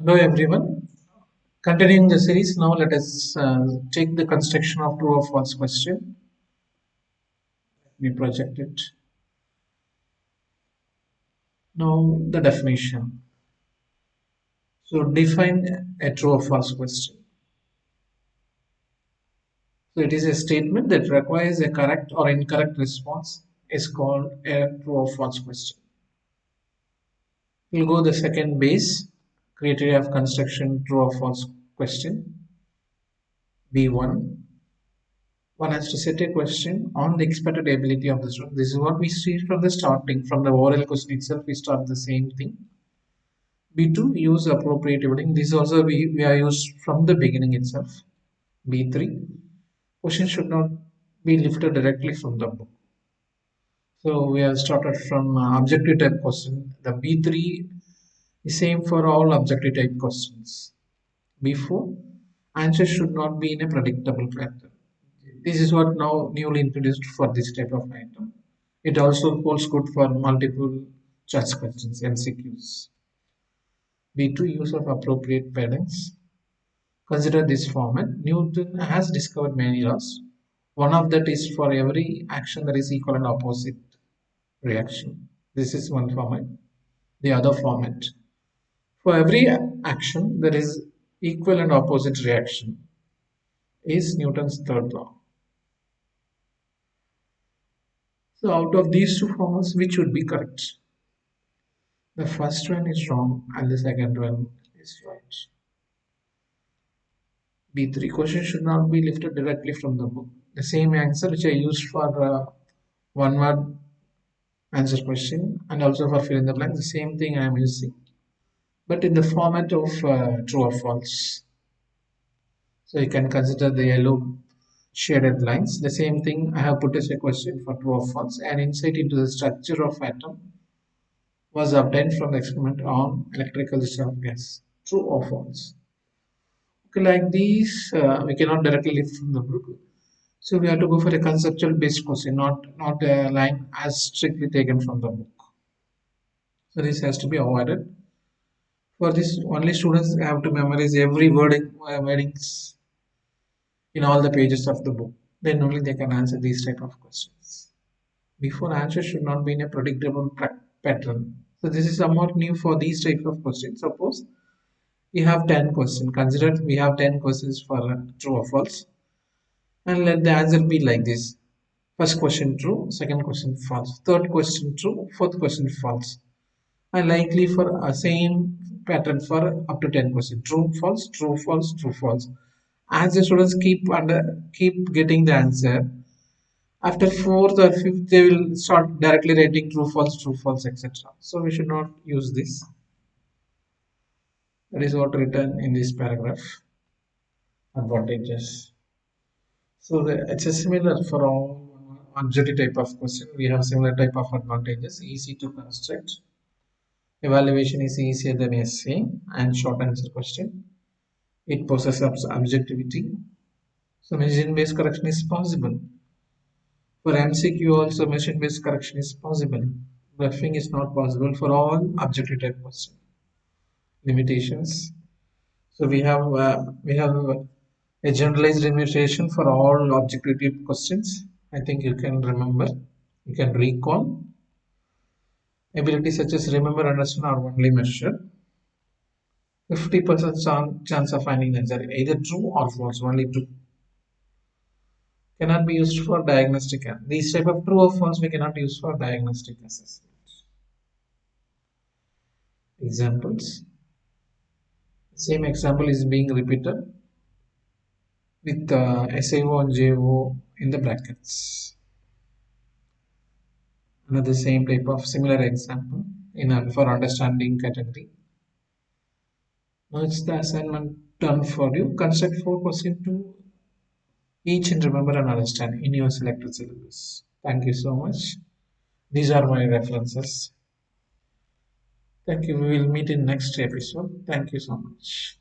Hello everyone. Continuing the series, now let us take the construction of true or false question. We project it. Now the definition. So define a true or false question. So it is a statement that requires a correct or incorrect response is called a true or false question. We'll go the second base criteria of construction true or false question. B1. One has to set a question on the expected ability of the student. This is what we see from the starting, from the oral question itself, we start the same thing. B2, use appropriate wording. This also we are used from the beginning itself. B3, question should not be lifted directly from the book. So we have started from objective type question. The B3 is same for all objective type questions. B4, answer should not be in a predictable pattern. This is what now newly introduced for this type of item. It also holds good for multiple choice questions, MCQs. B2, use of appropriate paddings. Consider this format. Newton has discovered many laws. One of that is for every action there is equal and opposite reaction. This is one format. The other format. For every action there is equal and opposite reaction is Newton's third law. So out of these two formats, which would be correct? The first one is wrong and the second one is right. B3, question should not be lifted directly from the book. The same answer which I used for one word answer question and also for fill in the blank, the same thing I am using, but in the format of true or false. So you can consider the yellow shaded lines. The same thing I have put as a question for true or false. An insight into the structure of atom was obtained from the experiment on electrical discharge of gas. True or false? Okay, like these, we cannot directly lift from the book. So we have to go for a conceptual based question, not a line as strictly taken from the book. So this has to be avoided. For this, only students have to memorize every wordings in all the pages of the book. Then only they can answer these type of questions. Before, answer should not be in a predictable pattern. So this is somewhat new for these type of questions. Suppose we have 10 questions. Consider we have 10 questions for true or false, and let the answer be like this. First question true, second question false, third question true, fourth question false. And likely for a same pattern for up to 10 questions. True, false, true, false, true, false. As the students keep getting the answer, after fourth or fifth they will start directly writing true, false, etc. So we should not use this. That is what written in this paragraph. Advantages. So it's a similar for all objective type of question. We have similar type of advantages. Easy to construct. Evaluation is easier than essay and short answer question. It possesses objectivity. So machine-based correction is possible. For MCQ also machine-based correction is possible. Bluffing is not possible for all objective type question. Limitations. So we have a generalized limitation for all objective type questions. I think you can remember, you can recall. Abilities such as remember, understand are only measured. 50% chance of finding the answer, either true or false, only true. Cannot be used for diagnostic. These type of true or false we cannot use for diagnostic assessment. Examples. Same example is being repeated with SAO and JO in the brackets. Another same type of similar example in for understanding category. Now it's the assignment done for you. Construct 4 questions to each and remember and understand in your selected syllabus. Thank you so much. These are my references. Thank you. We will meet in next episode. Thank you so much.